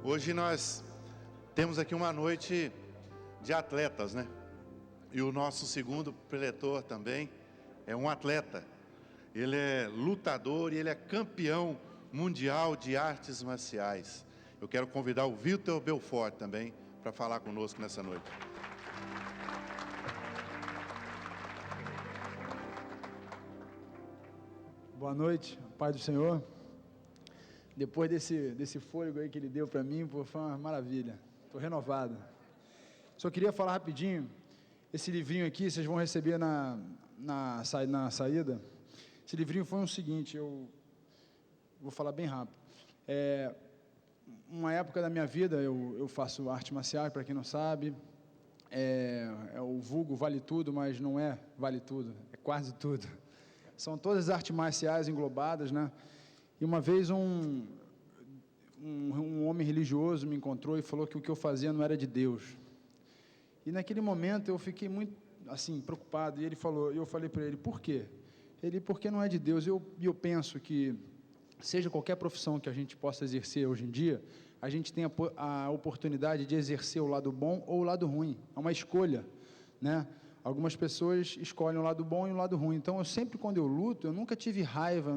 Hoje nós temos aqui uma noite de atletas, né? E o nosso segundo preletor também é um atleta. Ele é lutador e ele é campeão mundial de artes marciais. Eu quero convidar o Vitor Belfort também para falar conosco nessa noite. Boa noite, Pai do Senhor. Depois desse fôlego aí que Ele deu para mim, foi uma maravilha. Estou renovado. Só queria falar rapidinho, esse livrinho aqui, vocês vão receber na saída. Esse livrinho foi o seguinte, eu vou falar bem rápido. Uma época da minha vida, eu faço arte marcial, para quem não sabe, o vulgo vale tudo, mas não é vale tudo, é quase tudo. São todas as artes marciais englobadas, né? E uma vez um homem religioso me encontrou e falou que o que eu fazia não era de Deus. E naquele momento eu fiquei muito assim preocupado. E eu falei para ele, por quê? Porque não é de Deus. E eu penso que seja qualquer profissão que a gente possa exercer hoje em dia, a gente tem a oportunidade de exercer o lado bom ou o lado ruim. É uma escolha, né? Algumas pessoas escolhem o lado bom e o lado ruim. Então, quando eu luto, eu nunca tive raiva,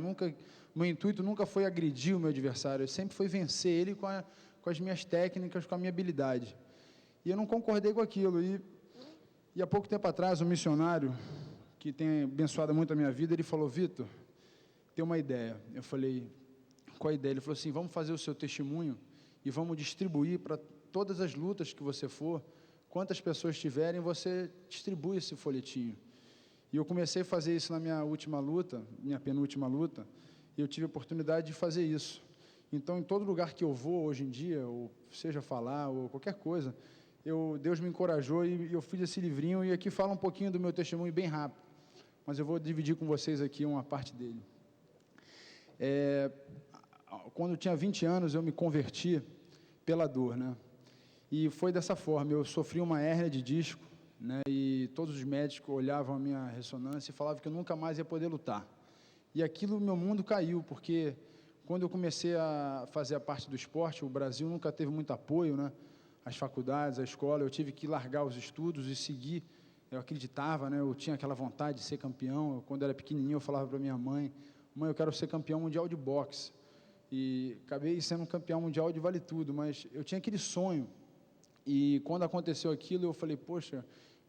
meu intuito nunca foi agredir o meu adversário, eu sempre foi vencer ele com as minhas técnicas, com a minha habilidade. E eu não concordei com aquilo. E há pouco tempo atrás, um missionário, que tem abençoado muito a minha vida, ele falou, Vitor, tem uma ideia. Eu falei, qual a ideia? Ele falou assim, vamos fazer o seu testemunho e vamos distribuir para todas as lutas que você for, quantas pessoas tiverem, você distribui esse folhetinho. E eu comecei a fazer isso na minha última luta, minha penúltima luta, e eu tive a oportunidade de fazer isso. Então, em todo lugar que eu vou hoje em dia, ou seja falar, ou qualquer coisa, Deus me encorajou e eu fiz esse livrinho, e aqui fala um pouquinho do meu testemunho bem rápido, mas eu vou dividir com vocês aqui uma parte dele. Quando eu tinha 20 anos, eu me converti pela dor, né? E foi dessa forma, eu sofri uma hérnia de disco, né, e todos os médicos olhavam a minha ressonância e falavam que eu nunca mais ia poder lutar. E aquilo, meu mundo caiu, porque quando eu comecei a fazer a parte do esporte, o Brasil nunca teve muito apoio, né, as faculdades, a escola, eu tive que largar os estudos e seguir. Eu acreditava, né, eu tinha aquela vontade de ser campeão. Quando eu era pequenininho, eu falava para minha mãe, eu quero ser campeão mundial de boxe. E acabei sendo um campeão mundial de vale tudo, mas eu tinha aquele sonho. E quando aconteceu aquilo, eu falei, poxa,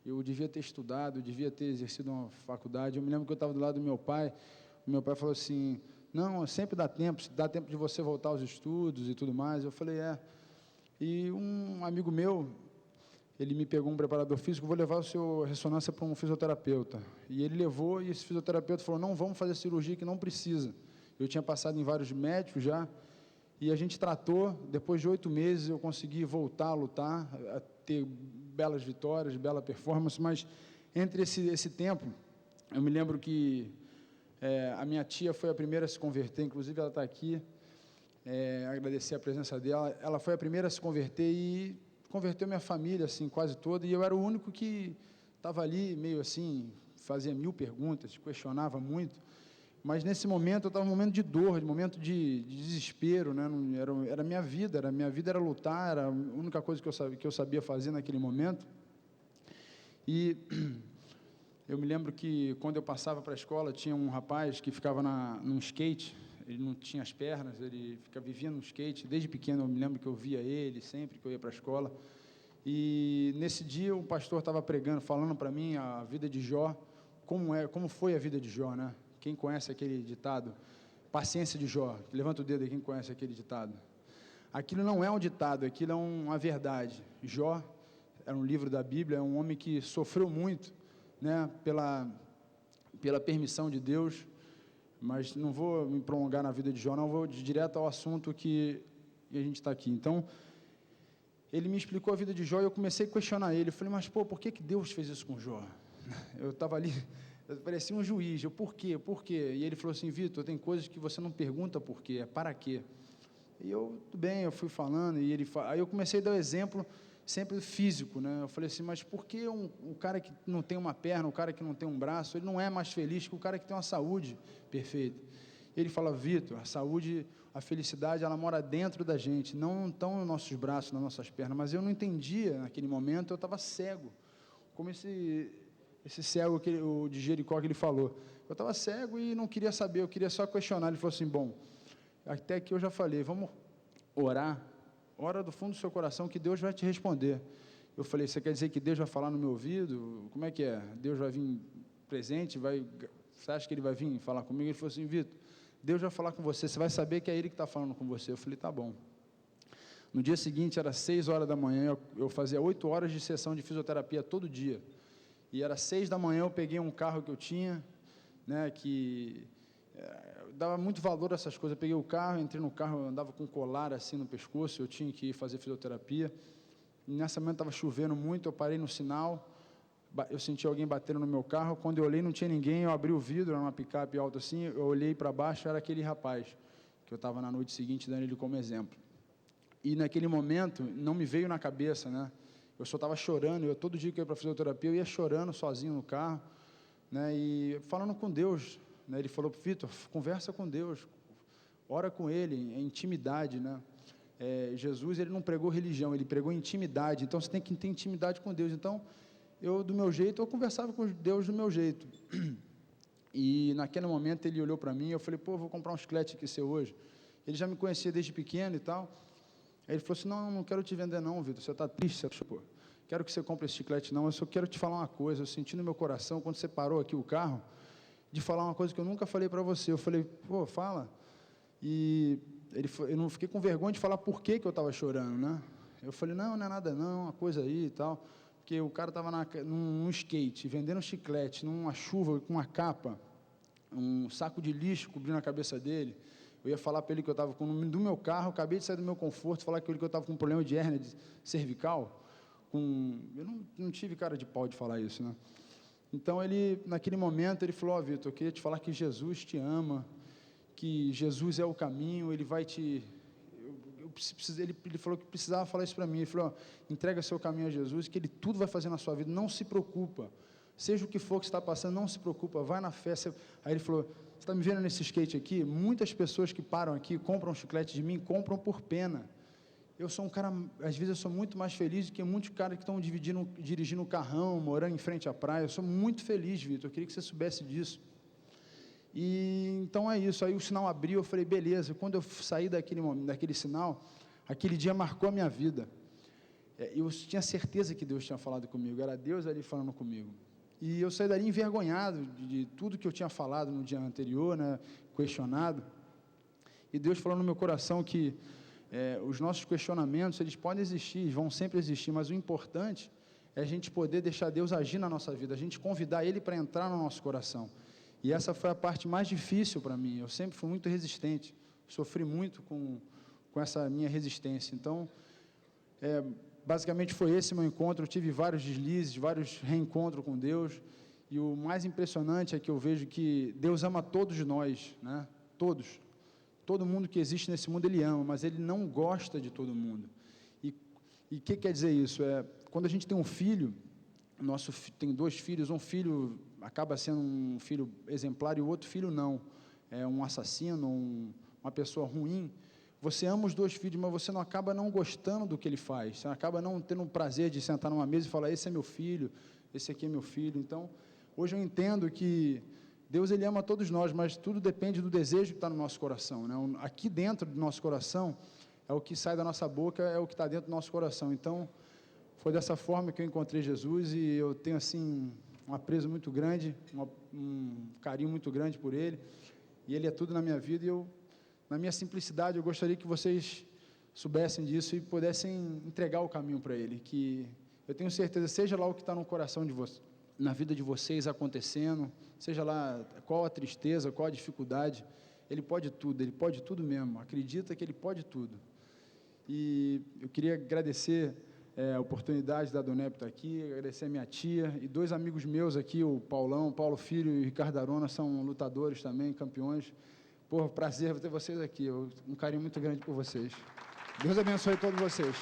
eu devia ter estudado, eu devia ter exercido uma faculdade. Eu me lembro que eu estava do lado do meu pai, o meu pai falou assim, não, sempre dá tempo de você voltar aos estudos e tudo mais. Eu falei, E um amigo meu, ele me pegou um preparador físico, vou levar o seu ressonância para um fisioterapeuta. E ele levou, e esse fisioterapeuta falou, não, vamos fazer cirurgia que não precisa. Eu tinha passado em vários médicos já, e a gente tratou. Depois de 8 meses eu consegui voltar a lutar, a ter belas vitórias, bela performance, mas entre esse tempo, eu me lembro que a minha tia foi a primeira a se converter, inclusive ela está aqui, agradecer a presença dela. Ela foi a primeira a se converter e converteu minha família, assim, quase toda, e eu era o único que estava ali, meio assim, fazia 1000 perguntas, questionava muito. Mas nesse momento, eu estava num momento de dor, de momento de desespero, né? Era a minha vida era lutar, era a única coisa que eu sabia fazer naquele momento. E eu me lembro que, quando eu passava para a escola, tinha um rapaz que ficava num skate, ele não tinha as pernas, ele vivia no skate. Desde pequeno, eu me lembro que eu via ele sempre que eu ia para a escola. E nesse dia, o pastor estava pregando, falando para mim a vida de Jó, como foi a vida de Jó, né? Quem conhece aquele ditado? Paciência de Jó. Levanta o dedo aí, quem conhece aquele ditado. Aquilo não é um ditado, aquilo é uma verdade. Jó era um livro da Bíblia, é um homem que sofreu muito, né, pela permissão de Deus, mas não vou me prolongar na vida de Jó, não, vou direto ao assunto que a gente está aqui. Então, ele me explicou a vida de Jó e eu comecei a questionar ele. Eu falei, mas por que Deus fez isso com Jó? Eu estava ali, eu parecia um juiz, por quê? E ele falou assim, Vitor, tem coisas que você não pergunta por quê, é para quê. E tudo bem, eu fui falando, aí eu comecei a dar o exemplo sempre físico, né? Eu falei assim, mas por que um cara que não tem uma perna, um cara que não tem um braço, ele não é mais feliz que o cara que tem uma saúde perfeita? Ele fala, Vitor, a saúde, a felicidade, ela mora dentro da gente, não estão nos nossos braços, nas nossas pernas. Mas eu não entendia naquele momento, eu estava cego, como esse cego o de Jericó que ele falou. Eu estava cego e não queria saber, eu queria só questionar. Ele falou assim, bom, até que eu já falei, vamos orar, ora do fundo do seu coração que Deus vai te responder. Eu falei, você quer dizer que Deus vai falar no meu ouvido? Como é que é? Deus vai vir presente? Você acha que Ele vai vir falar comigo? Ele falou assim, Vitor, Deus vai falar com você, você vai saber que é Ele que está falando com você. Eu falei, tá bom. No dia seguinte, era 6 horas da manhã, eu fazia 8 horas de sessão de fisioterapia todo dia. E era 6 da manhã, eu peguei um carro que eu tinha, né, que dava muito valor a essas coisas. Eu peguei o carro, entrei no carro, eu andava com um colar assim no pescoço, eu tinha que ir fazer fisioterapia. E nessa manhã estava chovendo muito, eu parei no sinal, eu senti alguém batendo no meu carro, quando eu olhei não tinha ninguém, eu abri o vidro, era uma picape alta assim, eu olhei para baixo, era aquele rapaz, que eu estava na noite seguinte dando ele como exemplo. E naquele momento, não me veio na cabeça, né? Eu só estava chorando, todo dia que eu ia para a fisioterapia, eu ia chorando sozinho no carro, né? E falando com Deus, né? Ele falou, Vitor, conversa com Deus, ora com Ele, é intimidade, né? Jesus, ele não pregou religião, ele pregou intimidade, então você tem que ter intimidade com Deus. Então, eu do meu jeito, eu conversava com Deus do meu jeito. E naquele momento ele olhou para mim, eu falei, pô, vou comprar um chiclete aqui seu hoje. Ele já me conhecia desde pequeno e tal. Aí ele falou assim, não quero te vender não, Vitor, você está triste, pô, quero que você compre esse chiclete não, eu só quero te falar uma coisa, eu senti no meu coração, quando você parou aqui o carro, de falar uma coisa que eu nunca falei para você. Eu falei, pô, fala. E eu não fiquei com vergonha de falar por que eu estava chorando, né? Eu falei, não é nada não, uma coisa aí e tal, porque o cara estava num skate, vendendo chiclete, numa chuva, com uma capa, um saco de lixo cobrindo a cabeça dele. Eu ia falar para ele que eu estava com o número do meu carro, acabei de sair do meu conforto, falar com ele que eu estava com um problema de hérnia cervical, eu não tive cara de pau de falar isso, né? Então, naquele momento, ele falou, Vitor, eu queria te falar que Jesus te ama, que Jesus é o caminho, Ele vai te... Ele falou que precisava falar isso para mim. Ele falou, entrega seu caminho a Jesus, que Ele tudo vai fazer na sua vida, não se preocupa. Seja o que for que você está passando, não se preocupa, vai na fé. Aí ele falou, você está me vendo nesse skate aqui? Muitas pessoas que param aqui, compram um chiclete de mim, compram por pena. Eu sou um cara, às vezes eu sou muito mais feliz do que muitos caras que estão dirigindo um carrão, morando em frente à praia. Eu sou muito feliz, Vitor, eu queria que você soubesse disso. E então é isso, aí o sinal abriu, eu falei, beleza. Quando eu saí daquele sinal, aquele dia marcou a minha vida. Eu tinha certeza que Deus tinha falado comigo, era Deus ali falando comigo. E eu saí dali envergonhado de tudo que eu tinha falado no dia anterior, né, questionado. E Deus falou no meu coração que os nossos questionamentos, eles podem existir, vão sempre existir, mas o importante é a gente poder deixar Deus agir na nossa vida, a gente convidar Ele para entrar no nosso coração. E essa foi a parte mais difícil para mim. Eu sempre fui muito resistente, sofri muito com essa minha resistência. Então, basicamente foi esse meu encontro. Eu tive vários deslizes, vários reencontros com Deus. E o mais impressionante é que eu vejo que Deus ama todos nós, né? Todos. Todo mundo que existe nesse mundo Ele ama, mas Ele não gosta de todo mundo. E o que quer dizer isso? Quando a gente tem um filho, tem 2 filhos, um filho acaba sendo um filho exemplar e o outro filho não, é um assassino, uma pessoa ruim. Você ama os 2 filhos, mas você não acaba não gostando do que ele faz, você acaba não tendo o prazer de sentar numa mesa e falar, esse é meu filho, esse aqui é meu filho. Então, hoje eu entendo que Deus, Ele ama todos nós, mas tudo depende do desejo que está no nosso coração, né? Aqui dentro do nosso coração, é o que sai da nossa boca, é o que está dentro do nosso coração. Então, foi dessa forma que eu encontrei Jesus e eu tenho, assim, um apreço muito grande, um carinho muito grande por Ele, e Ele é tudo na minha vida, e na minha simplicidade, eu gostaria que vocês soubessem disso e pudessem entregar o caminho para Ele, que eu tenho certeza, seja lá o que está no coração de vocês, na vida de vocês acontecendo, seja lá qual a tristeza, qual a dificuldade, Ele pode tudo mesmo, acredita que Ele pode tudo. E eu queria agradecer a oportunidade da Donep estar aqui, agradecer a minha tia e 2 amigos meus aqui, o Paulo Filho e o Ricardo Arona, são lutadores também, campeões. Prazer ter vocês aqui, um carinho muito grande por vocês. Deus abençoe todos vocês.